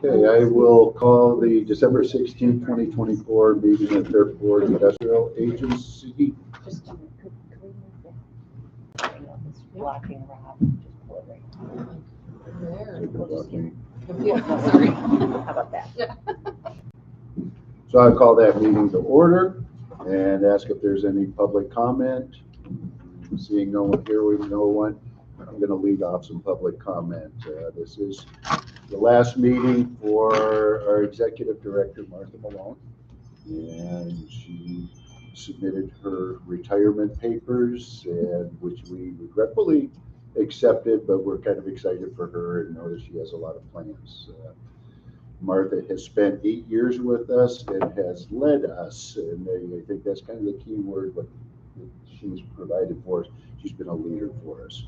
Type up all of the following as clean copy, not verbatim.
Okay, I will call the December 16, 2024 meeting at Fairport Industrial Agency. Just could we move that? You know, this blocking Rob, just pull it right there. Yeah, sorry. How about that? Yeah. So I'll call that meeting to order and ask if there's any public comment. Seeing no one here with no one, I'm going to lead off some public comment. This is the last meeting for our executive director, Martha Malone, and she submitted her retirement papers, and which we regretfully accepted, but we're kind of excited for her and know that she has a lot of plans. Martha has spent 8 years with us and has led us, and I think that's kind of the key word what she's provided for us. She's been a leader for us.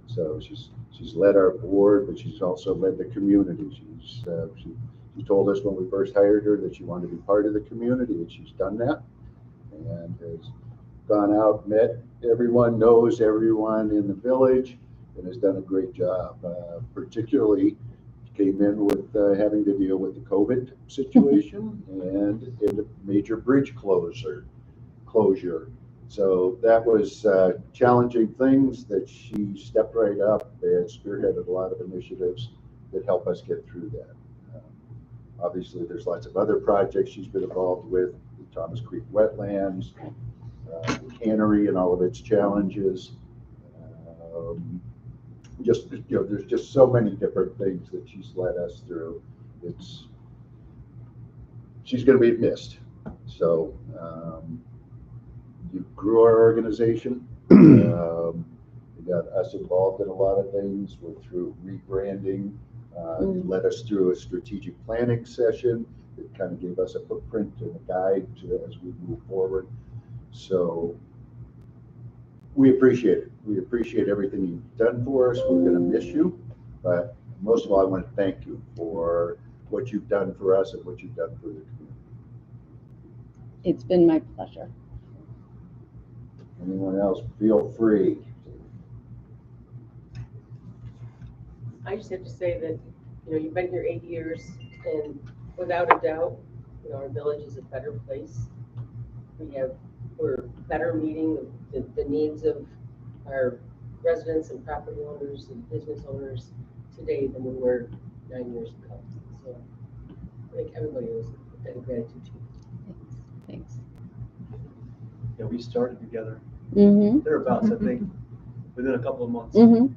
So she's led our board, but she's also led the community. She told us when we first hired her that she wanted to be part of the community, and she's done that, and has gone out, met everyone, knows everyone in the village, and has done a great job. Particularly came in with having to deal with the COVID situation and a major bridge closure. So that was challenging things that she stepped right up and spearheaded a lot of initiatives that help us get through that. Obviously, there's lots of other projects she's been involved with, the Thomas Creek Wetlands, the cannery and all of its challenges. There's just so many different things that she's led us through. She's going to be missed. So you grew our organization. You got us involved in a lot of things. We're through rebranding. You led us through a strategic planning session that kind of gave us a footprint and a guide as we move forward. So we appreciate it. We appreciate everything you've done for us. We're going to miss you, but most of all, I want to thank you for what you've done for us and what you've done for the community. It's been my pleasure. Anyone else, feel free. I just have to say that, you've been here 8 years, and without a doubt, our village is a better place. We're better meeting the needs of our residents and property owners and business owners today than we were 9 years ago. So I think everybody owes that gratitude to you. Thanks. Yeah, we started together Mm-hmm. I think, within a couple of months. Mm-hmm.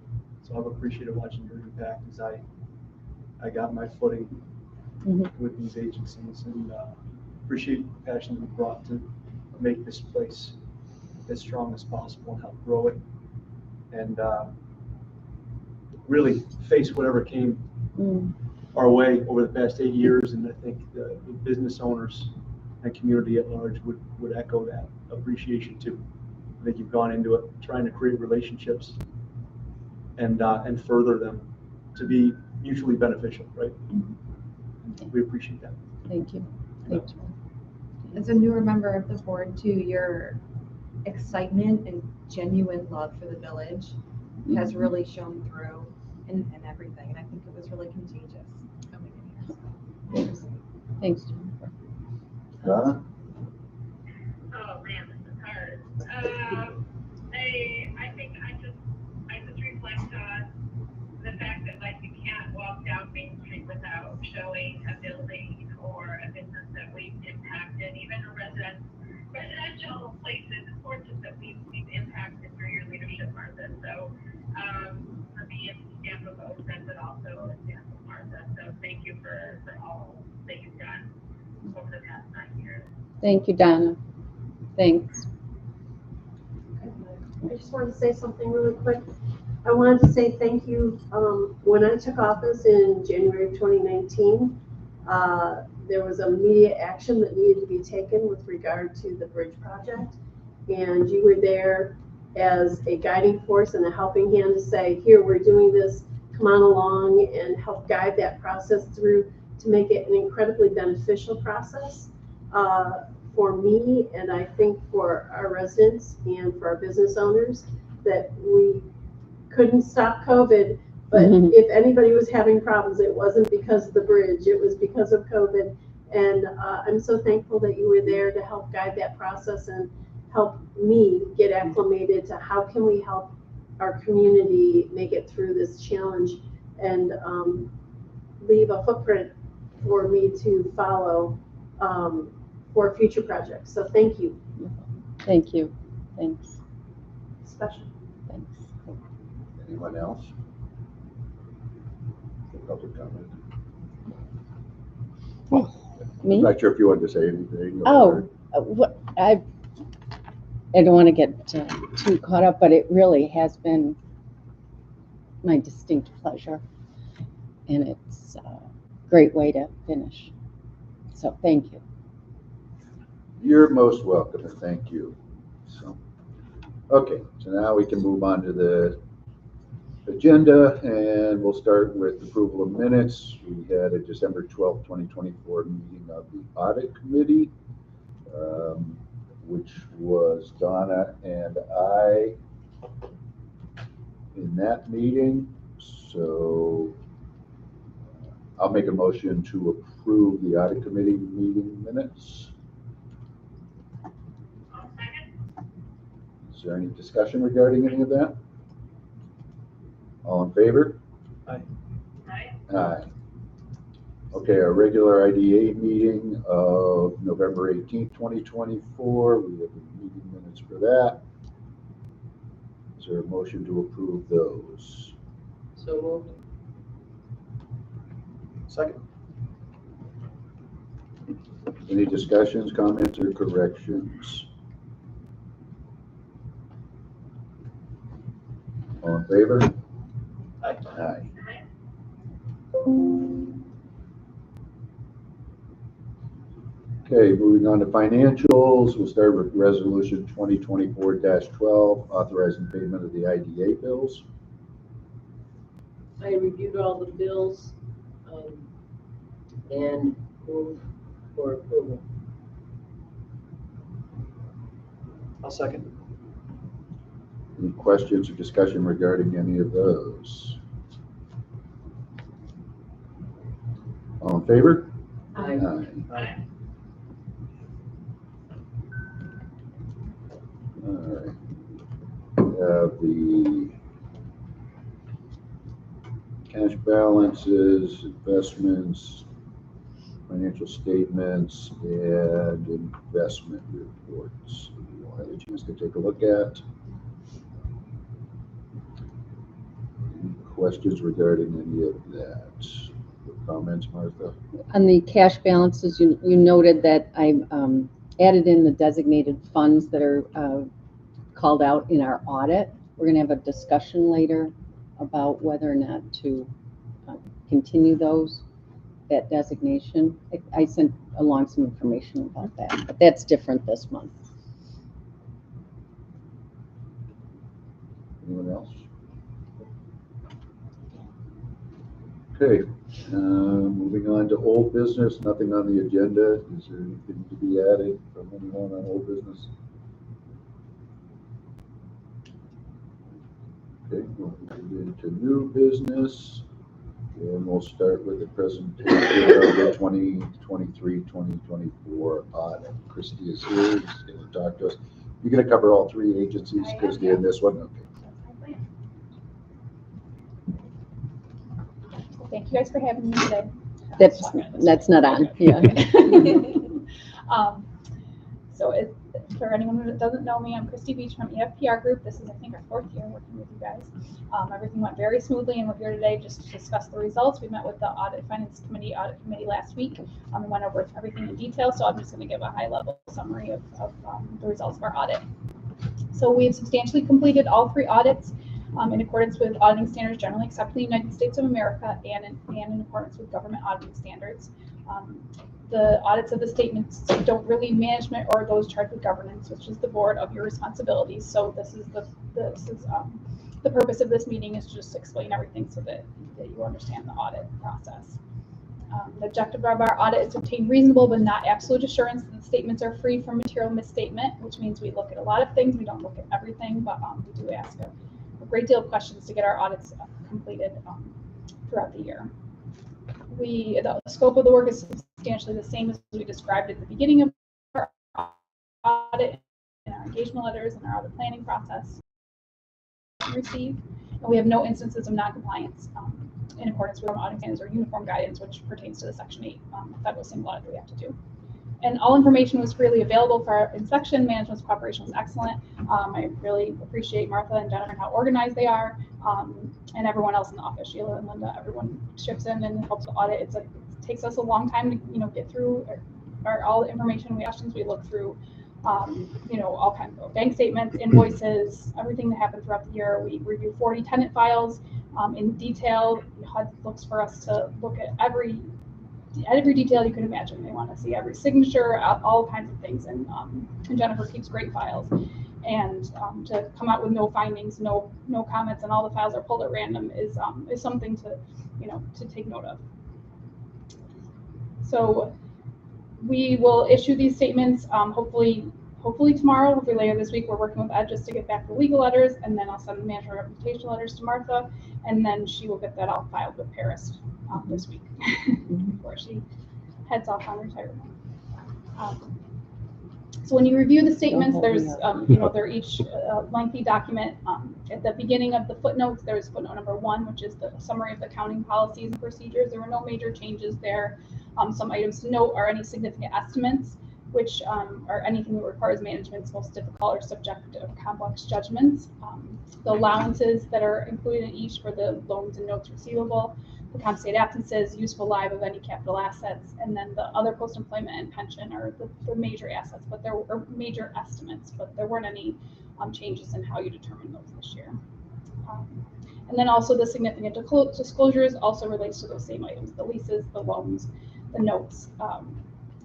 So I've appreciated watching your impact as I got my footing with these agencies, and appreciate the passion that you brought to make this place as strong as possible and help grow it, and really face whatever came our way over the past 8 years. And I think the business owners and community at large would echo that appreciation too. I think you've gone into it trying to create relationships and further them to be mutually beneficial, right? We appreciate that. Thank you. Thanks. As a newer member of the board too, your excitement and genuine love for the village has really shown through in everything, and I think it was really contagious coming in here. So. Thanks, Jennifer. Donna? Oh man, this is hard. I think I just reflect on the fact that you can't walk down Main Street without showing a building or a business that we've impacted, even a residential places, porches that we've impacted through your leadership, Martha. So for me, it's a stamp of oath, but also a stamp of Martha. So thank you for all that you've done over the past 9 years. Thank you, Donna. Thanks. I just wanted to say something really quick. I wanted to say thank you. When I took office in January of 2019, there was immediate action that needed to be taken with regard to the bridge project. And you were there as a guiding force and a helping hand to say, here, we're doing this, come on along, and help guide that process through to make it an incredibly beneficial process for me, and I think for our residents and for our business owners, that we couldn't stop COVID, But Mhm. if anybody was having problems, it wasn't because of the bridge, it was because of COVID. And I'm so thankful that you were there to help guide that process and help me get acclimated to how can we help our community make it through this challenge and leave a footprint for me to follow for future projects. So thank you. Thank you. Thanks. Special. Thanks. Anyone else? Public comment. Me? I'm not sure if you wanted to say anything. Oh, what I don't want to get too caught up, but it really has been my distinct pleasure, and it's a great way to finish. So thank you. You're most welcome, and thank you. So, okay, so now we can move on to the agenda, and we'll start with approval of minutes. We had a December 12th, 2024 meeting of the audit committee, which was Donna and I in that meeting. So I'll make a motion to approve the audit committee meeting minutes. I'll second. Is there any discussion regarding any of that? All in favor? Aye. Aye. Okay, our regular IDA meeting of November 18th, 2024. We have the meeting minutes for that. Is there a motion to approve those? So moved. Second. Any discussions, comments, or corrections? All in favor? Aye. Aye. Okay, moving on to financials. We'll start with resolution 2024-12, authorizing payment of the IDA bills. I reviewed all the bills, and moved for approval. I'll second. Any questions or discussion regarding any of those? All in favor? Aye. Aye. All right. We have the cash balances, investments, financial statements, and investment reports. You'll have a chance to take a look at. Any questions regarding any of that? Comments, Martha? On the cash balances, you noted that I added in the designated funds that are called out in our audit. We're going to have a discussion later about whether or not to continue that designation. I sent along some information about that, but that's different this month. Anyone else? Okay, moving on to old business, nothing on the agenda. Is there anything to be added from anyone on old business? Okay, we'll move into new business, and we'll start with the presentation of the 2023-2024 audit. Christy is here, she's going to talk to us. You're going to cover all three agencies, Christy, in this one? Okay. Thank you guys for having me today. That's not on. Yeah. So for anyone who doesn't know me, I'm Christy Beach from EFPR Group. This is, I think, our 4th year working with you guys. Everything went very smoothly, and we're here today just to discuss the results. We met with the Audit Committee last week. We went over everything in detail, so I'm just going to give a high-level summary of the results of our audit. So we've substantially completed all 3 audits in accordance with auditing standards generally accepted in the United States of America and in accordance with government auditing standards. The audits of the statements don't really management or those charged with governance, which is the board, of your responsibilities. So this is the purpose of this meeting, is just to explain everything so that you understand the audit process. The objective of our audit is to obtain reasonable but not absolute assurance that the statements are free from material misstatement, which means we look at a lot of things. We don't look at everything, but we do ask a great deal of questions to get our audits completed throughout the year. The scope of the work is substantially the same as we described at the beginning of our audit, in our engagement letters, and our audit planning process received. And we have no instances of noncompliance in accordance with auditing standards or uniform guidance, which pertains to the Section 8 federal single audit that we have to do. And all information was freely available for our inspection. Management's cooperation was excellent. I really appreciate Martha and Jennifer and how organized they are, and everyone else in the office, Sheila and Linda. Everyone chips in and helps the audit. It takes us a long time to get through all the information we look through. All kinds of bank statements, invoices, everything that happened throughout the year. We review 40 tenant files in detail. HUD looks for us to look at every detail you can imagine. They want to see every signature, all kinds of things. And Jennifer keeps great files. And to come out with no findings, no comments, and all the files are pulled at random is something to take note of. So we will issue these statements hopefully tomorrow, hopefully later this week. We're working with Ed just to get back the legal letters, and then I'll send the management representation letters to Martha, and then she will get that all filed with Paris this week before she heads off on retirement. So when you review the statements, there's they're each lengthy document. At the beginning of the footnotes, there's footnote number 1, which is the summary of the accounting policies and procedures. There were no major changes there. Some items to note are any significant estimates, which are anything that requires management's most difficult or subjective complex judgments. The allowances that are included in each for the loans and notes receivable, the compensated absences, useful life of any capital assets, and then the other post-employment and pension are the major assets, but there were major estimates, but there weren't any changes in how you determine those this year. And then also the significant disclosures also relates to those same items, the leases, the loans, the notes,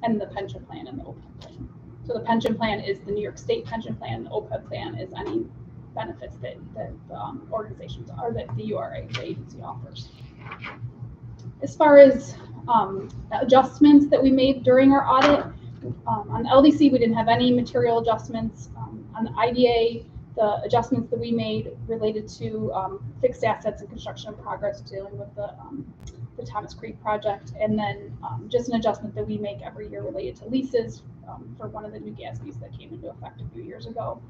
and the pension plan and the OPEB plan. So the pension plan is the New York State pension plan. The OPEB plan is any benefits that the organizations are, that the URA, the agency, offers. As far as adjustments that we made during our audit, on LDC we didn't have any material adjustments. On the IDA, the adjustments that we made related to fixed assets and construction in progress, dealing with the Thomas Creek project, and then just an adjustment that we make every year related to leases for one of the new GASBs that came into effect a few years ago.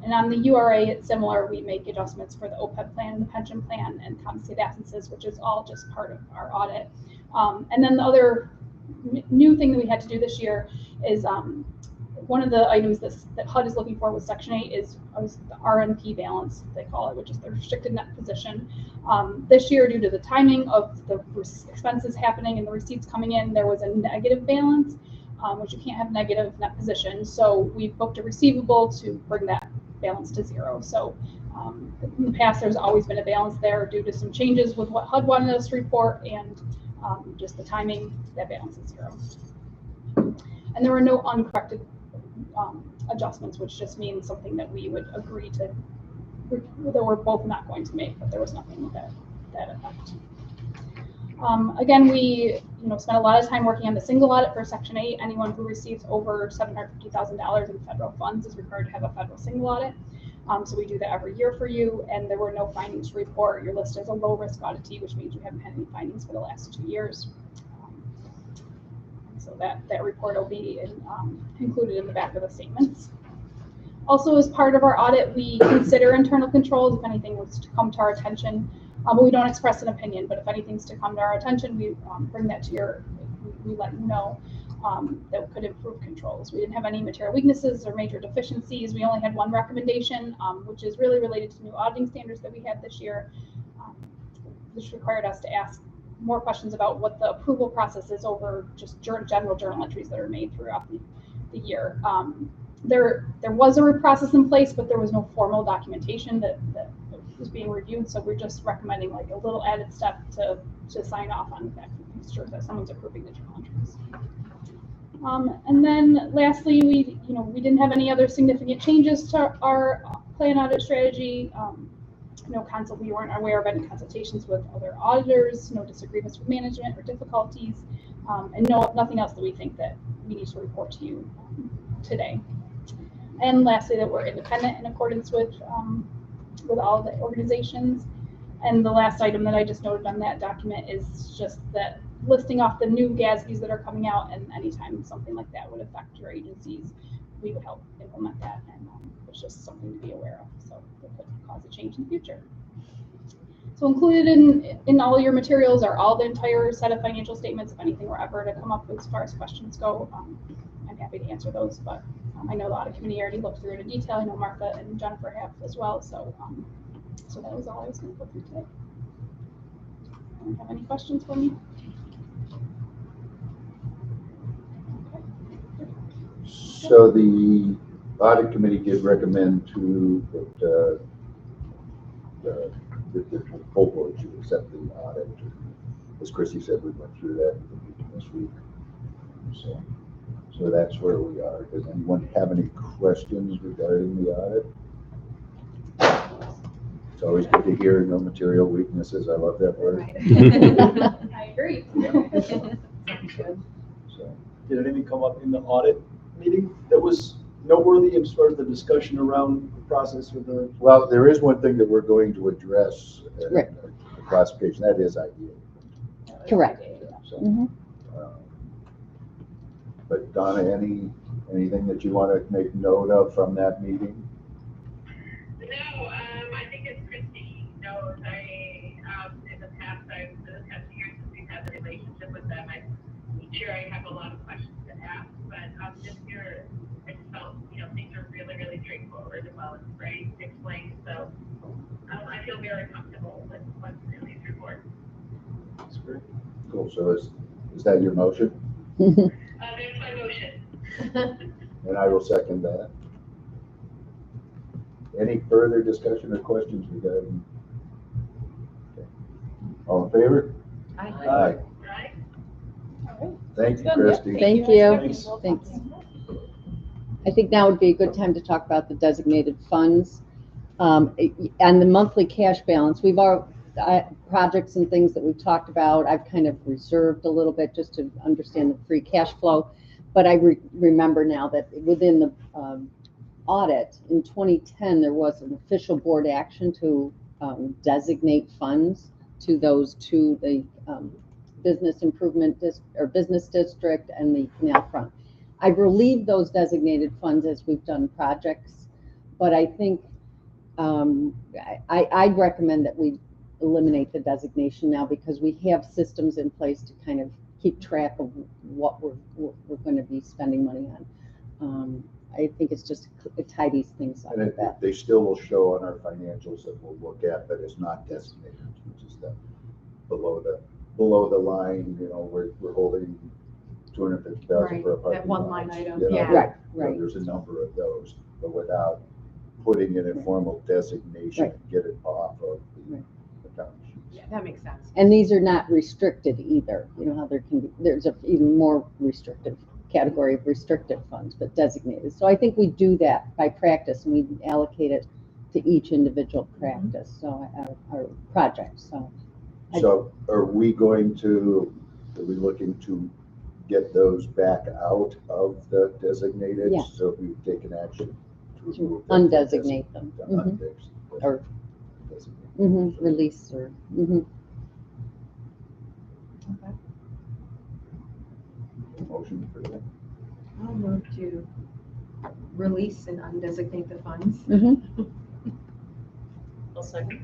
And on the URA, it's similar. We make adjustments for the OPEB plan and the pension plan and compensated absences, which is all just part of our audit. And then the other new thing that we had to do this year is one of the items that HUD is looking for with Section 8 is the RNP balance, they call it, which is the restricted net position. This year, due to the timing of the expenses happening and the receipts coming in, there was a negative balance, which you can't have negative net position. So we booked a receivable to bring that balance to 0. So in the past, there's always been a balance there due to some changes with what HUD wanted us to report, and just the timing, that balance is 0. And there were no uncorrected adjustments, which just means something that we would agree to, that we're both not going to make, but there was nothing that effect. Again, we spent a lot of time working on the single audit for Section 8. Anyone who receives over $750,000 in federal funds is required to have a federal single audit. So we do that every year for you, and there were no findings to report. You're listed as a low-risk auditee, which means you haven't had any findings for the last 2 years. So that report will be included in the back of the statements. Also, as part of our audit, we consider internal controls if anything was to come to our attention. We don't express an opinion, but if anything's to come to our attention, we bring that to we let you know that could improve controls. We didn't have any material weaknesses or major deficiencies. We only had one recommendation, which is really related to new auditing standards that we had this year, which required us to ask more questions about what the approval process is over just general journal entries that are made throughout the year. There was a process in place, but there was no formal documentation that was being reviewed. So we're just recommending like a little added step to sign off on that, make sure that someone's approving the journal entries. And then lastly, we didn't have any other significant changes to our plan audit strategy. We weren't aware of any consultations with other auditors, no disagreements with management or difficulties, and nothing else that we think that we need to report to you today. And lastly, that we're independent in accordance with all the organizations. And the last item that I just noted on that document is just that listing off the new GASBs that are coming out, and anytime something like that would affect your agencies, we would help implement that, and it's just something to be aware of, so it could cause a change in the future. So included in all your materials are all the entire set of financial statements. If anything were ever to come up as far as questions go, I'm happy to answer those, but I know the audit committee already looked through it in detail. I know Martha and Jennifer have as well, so so that was all I was going to go through today. Anyone have any questions for me? So the audit committee did recommend that the full board should accept the audit. As Chrissy said, we went through that in the meeting this week. So that's where we are. Does anyone have any questions regarding the audit? It's always good to hear no material weaknesses. I love that word. I agree. So, Did anything come up in the audit meeting that was noteworthy as far as the discussion around the process with the? well, there is one thing that we're going to address, Right. the classification, that is idea. Correct. So, Mhm. But Donna, anything that you want to make note of from that meeting? No, I think as Christy knows, in the past years since we've had the relationship with them, I'm sure I have a lot of questions to ask, but this year I just felt, things are really, really straightforward and well explained, so I feel very comfortable with what's in these reports. That's great. Cool, so is that your motion? There's my motion. And I will second that. Any further discussion or questions regarding? Okay. All in favor? Aye. Aye. Right? Thank you, Good. Christy. Thank you. Thanks. Thanks. I think now would be a good time to talk about the designated funds. And the monthly cash balance, we've all, projects and things that we've talked about, I've kind of reserved a little bit just to understand the free cash flow. But I remember now that within the audit in 2010, there was an official board action to designate funds to the business improvement business district and the canal front. I've relieved those designated funds as we've done projects, but I think I'd recommend that we eliminate the designation now because we have systems in place to kind of keep track of what we're going to be spending money on. I think it's just, it tidies things up And like that. they still will show on our financials that we'll look at, but it's not designated, which is the below the line, we're holding 250,000 for a parking That one lot, line item, you know, yeah. Right, so right. there's a number of those, but without putting it in formal designation and get it off of the account sheets. Yeah, that makes sense. And these are not restricted either. You know how there's a even more restrictive category of restricted funds, but designated. So I think we do that by practice and we allocate it to each individual practice, so our project. So are we looking to get those back out of the designated? Yeah. So if we've taken action to remove to them, undesignate them. to Mhm. Or designate. release or. Motion for that. I'll move to release and undesignate the funds. I'll second.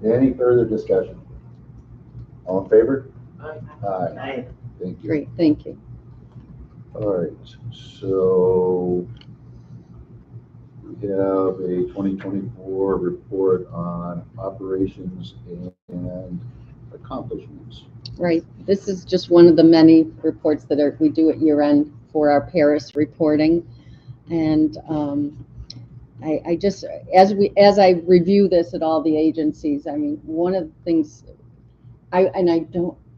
Any further discussion? All in favor? Aye. Aye. Thank you. Great, thank you. All right, so we have a 2024 report on operations and accomplishments. Right, this is just one of the many reports that we do at year end for our Paris reporting. And I just, as I review this at all the agencies, I mean, one of the things, I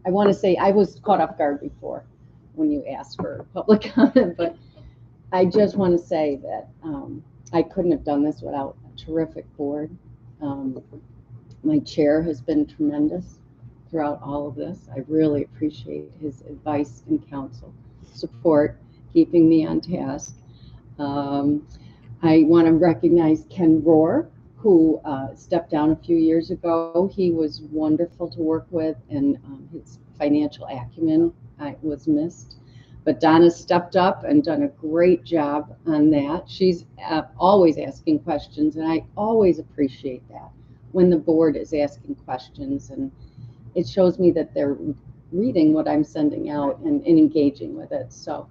want to say I was caught off guard before when you asked for public comment, but I just want to say that I couldn't have done this without a terrific board. My chair has been tremendous throughout all of this. I really appreciate his advice and counsel, support, keeping me on task. I want to recognize Ken Rohr, who stepped down a few years ago. He was wonderful to work with, and his financial acumen was missed. But Donna stepped up and done a great job on that. She's always asking questions, and I always appreciate that when the board is asking questions, and it shows me that they're reading what I'm sending out and engaging with it. So,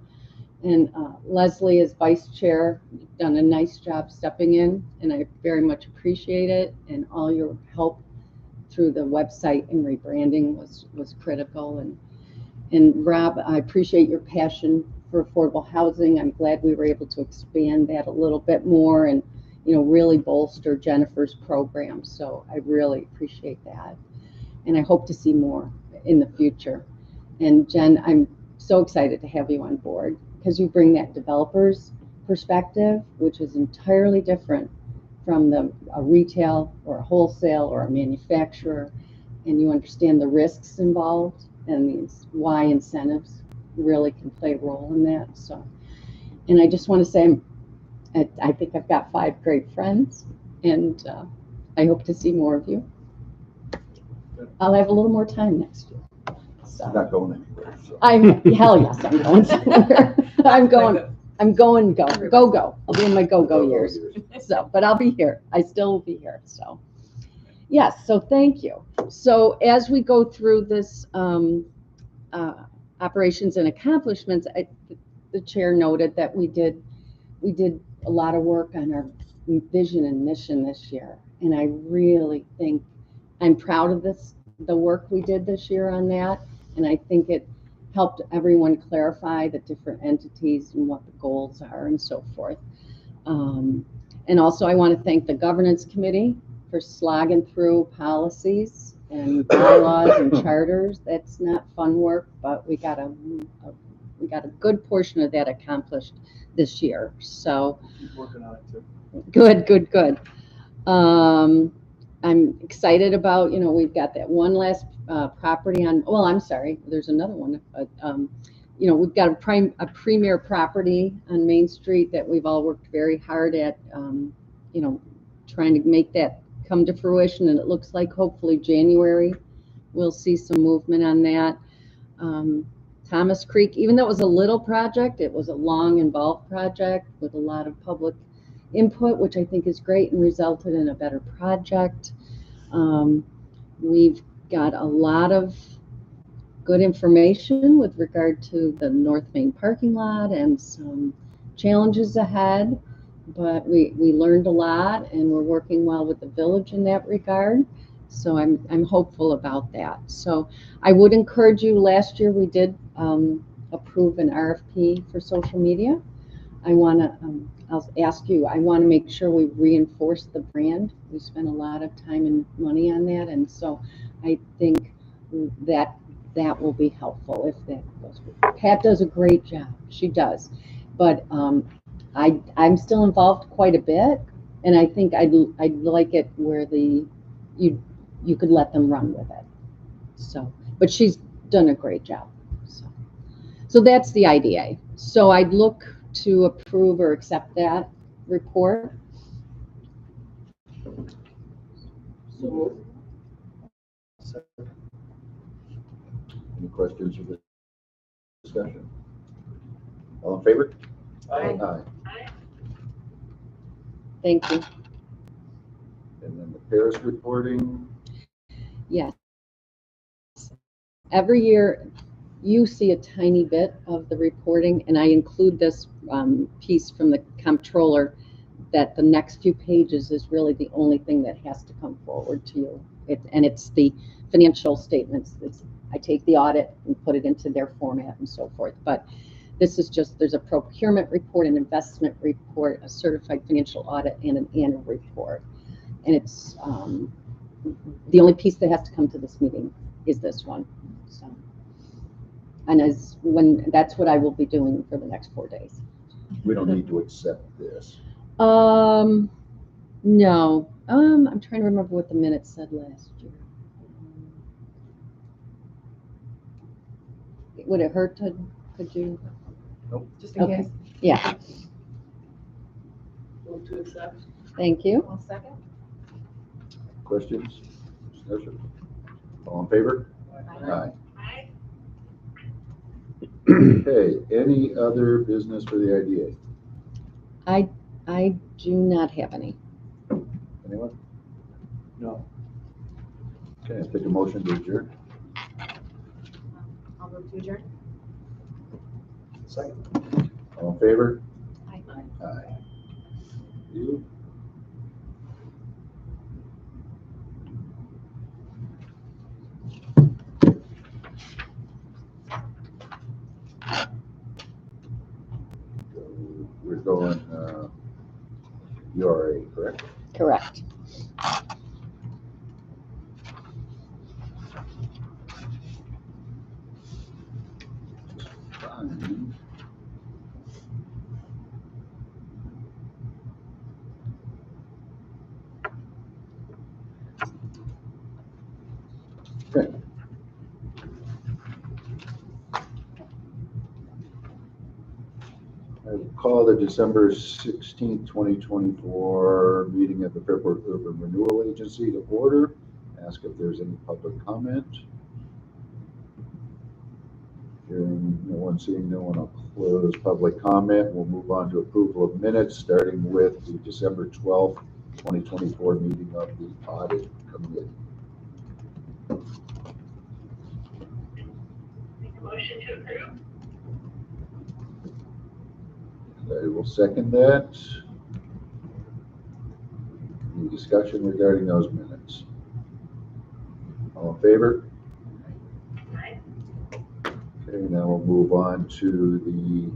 and Leslie as vice chair, you've done a nice job stepping in, and I very much appreciate it. And all your help through the website and rebranding was critical. And Rob, I appreciate your passion for affordable housing. I'm glad we were able to expand that a little bit more and, you know, really bolster Jennifer's program. So I really appreciate that. And I hope to see more in the future. And Jen, I'm so excited to have you on board because you bring that developer's perspective, which is entirely different from a retail or a wholesale or a manufacturer. And you understand the risks involved and why incentives really can play a role in that. So, and I just want to say, I think I've got 5 great friends, and I hope to see more of you. I'll have a little more time next year. So. I'm not going anywhere. So. Hell yes, I'm going somewhere. I'm going go. I'll be in my go years. So, but I'll be here. I still will be here. So. Yes, so thank you. So as we go through this operations and accomplishments, the chair noted that we did a lot of work on our vision and mission this year, and I really think I'm proud of the work we did this year on that, and I think it helped everyone clarify the different entities and what the goals are and so forth. And also I want to thank the governance committee for slogging through policies and bylaws and charters. That's not fun work, but we got a good portion of that accomplished this year. So Keep working on it too. Good. I'm excited about, you know, we've got that one last property on, well, I'm sorry, there's another one. You know, we've got a premier property on Main Street that we've all worked very hard at, you know, trying to make that come to fruition, and it looks like hopefully January we'll see some movement on that. Thomas Creek, even though it was a little project, it was a long involved project with a lot of public input, which I think is great and resulted in a better project. We've got a lot of good information with regard to the North Main parking lot and some challenges ahead, but we learned a lot, and we're working well with the village in that regard. So I'm hopeful about that. So I would encourage you, last year we did approve an RFP for social media. I want to, I'll ask you, I want to make sure we reinforce the brand. We spent a lot of time and money on that, and so I think that will be helpful if that goes. Pat does a great job. She does. But I'm still involved quite a bit, and I think I'd like it where you could let them run with it. So, but she's done a great job. So that's the IDA. So I'd look to approve or accept that report. So Any questions or discussion? All in favor? Aye. Aye. Thank you. And then the Paris reporting. Yes. Every year you see a tiny bit of the reporting, and I include this piece from the comptroller that the next few pages is really the only thing that has to come forward to you. And it's the financial statements. I take the audit and put it into their format and so forth. But this is just, there's a procurement report, an investment report, a certified financial audit, and an annual report. And it's the only piece that has to come to this meeting is this one. So, and that's what I will be doing for the next 4 days. We don't need to accept this. No. I'm trying to remember what the minutes said last year. Would it hurt to, could you? Nope. Just in case. Yeah. move to accept. Thank you. One second. Questions? Discussion? All in favor? Aye. Aye. Okay, any other business for the IDA? I do not have any. Anyone? No. Okay, I'll take a motion to adjourn. I'll move to adjourn. Second. All in favor? Aye. Aye. You? We're going, URA, correct? Correct. Fine. Okay. I will call the December 16th, 2024 meeting of the Fairport Urban Renewal Agency to order. Ask if there's any public comment. Hearing no one, seeing no one, I'll close public comment. We'll move on to approval of minutes, starting with the December 12th, 2024 meeting of the Audit Committee. Make a motion to approve. I will second that. Any discussion regarding those minutes? All in favor? Aye. Okay, now we'll move on to the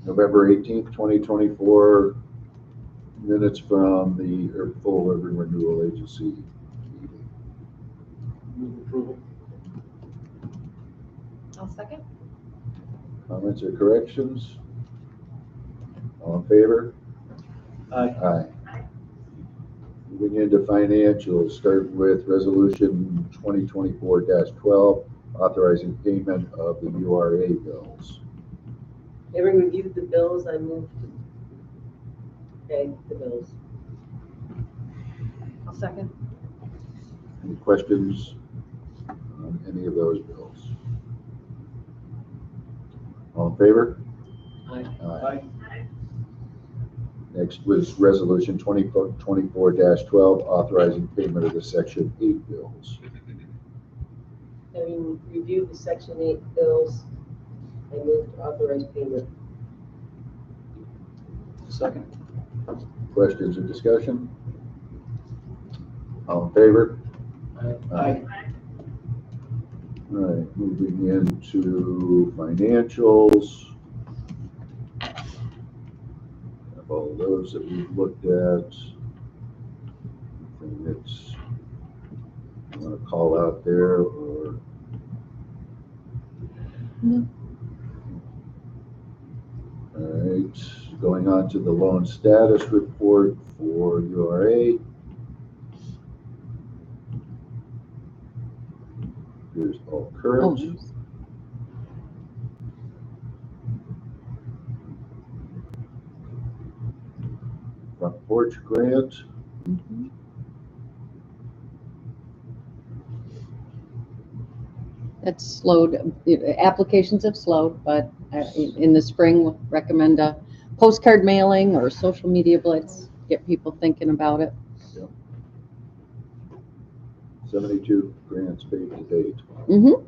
November 18th, 2024 minutes from the full Urban Renewal Agency meeting. Move approval. I'll second. Comments or corrections? All in favor? Aye. Aye. Moving into financials, start with resolution 2024-12, authorizing payment of the URA bills. Having reviewed the bills, I move to pay the bills. I'll second. Any questions on any of those bills? All in favor? Aye. Aye. Next was resolution 2024-12, authorizing payment of the section 8 bills. Having reviewed the section 8 bills, I move to authorize payment. Second. Questions or discussion? All in favor? Aye. All right, moving into financials. Have all those that we've looked at. Anything that's you want to call out there or? No. All right, going on to the loan status report for URA. Here's all Oh, current. Front porch grant. mhm. That's slowed, applications have slowed, but in the spring, we'll recommend a postcard mailing or social media blitz, get people thinking about it. 72 grants paid to date. Mm-hmm.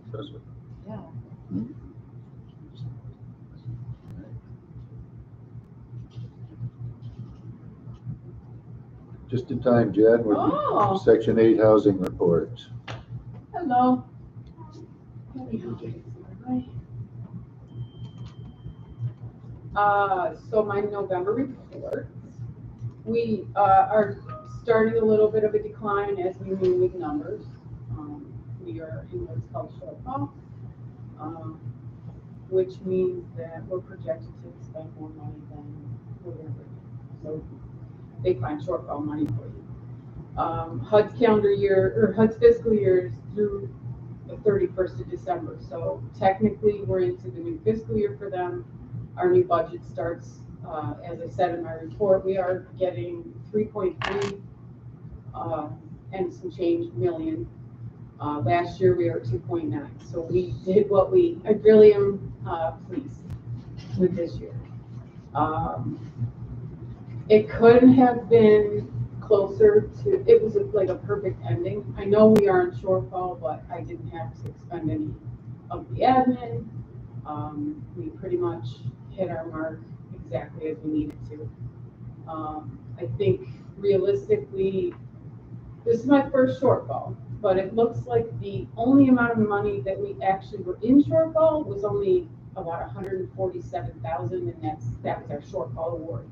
Impressive. Yeah. Just in time, Jen, with Oh. the Section 8 housing report. Hello. So my November report, we are starting a little bit of a decline as we move with numbers. We are in what's called shortfall, which means that we're projected to spend more money than we're going to bring in. So they find shortfall money for you. HUD's calendar year, or HUD's fiscal year is through the 31st of December. So technically, we're into the new fiscal year for them. our new budget starts. As I said in my report, we are getting 3.3 and some change million. Last year we were at 2.9, so we did what I really am pleased with this year. It couldn't have been closer to, it was like a perfect ending. I know we are in shortfall, but I didn't have to expend any of the admin. We pretty much hit our mark exactly as we needed to. I think realistically, this is my first shortfall, but it looks like the only amount of money that we actually were in shortfall was only about 147,000, and that was our shortfall award.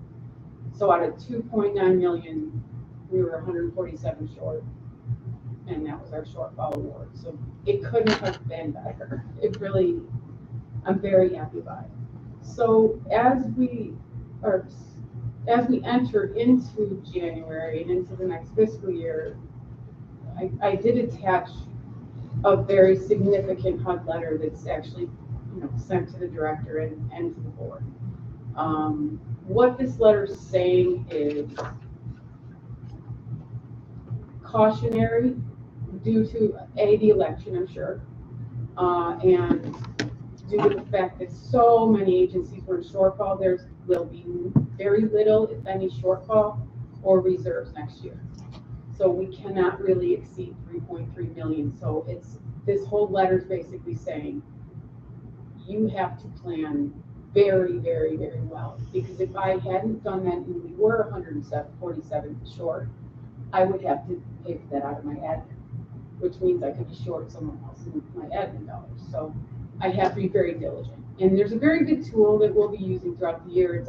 So out of 2.9 million, we were 147 short, and that was our shortfall award. So it couldn't have been better. It really, I'm very happy about it. So as we entered into January and into the next fiscal year, I did attach a very significant HUD letter that's actually, sent to the director and to the board. What this letter is saying is cautionary due to the election, I'm sure, and due to the fact that so many agencies were in shortfall, there will be very little, if any, shortfall or reserves next year. So we cannot really exceed 3.3 million. So this whole letter is basically saying you have to plan very, very, very well. Because if I hadn't done that and we were 147 short, I would have to pay for that out of my admin, which means I could be short someone else in my admin dollars. So I have to be very diligent. And there's a very good tool that we'll be using throughout the year. It's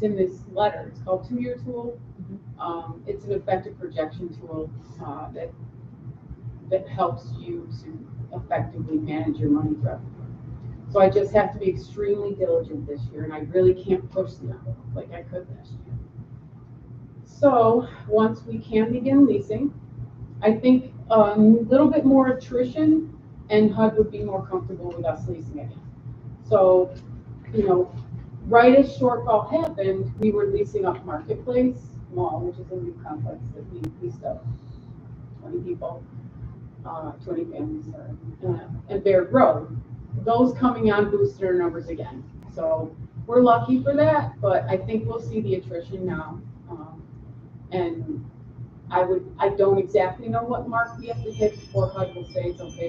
in this letter. It's called 2-Year Tool. It's an effective projection tool that helps you to effectively manage your money throughout the year. So I just have to be extremely diligent this year, and I really can't push the envelope like I could last year. So once we can begin leasing, I think a little bit more attrition and HUD would be more comfortable with us leasing again. So, right as shortfall happened, we were leasing up Marketplace Mall, which is a new complex that we leased up 20 people, 20 families, and Baird Road. Those coming on boosted our numbers again. So we're lucky for that, but I think we'll see the attrition now. And I don't exactly know what mark we have to hit before HUD will say it's okay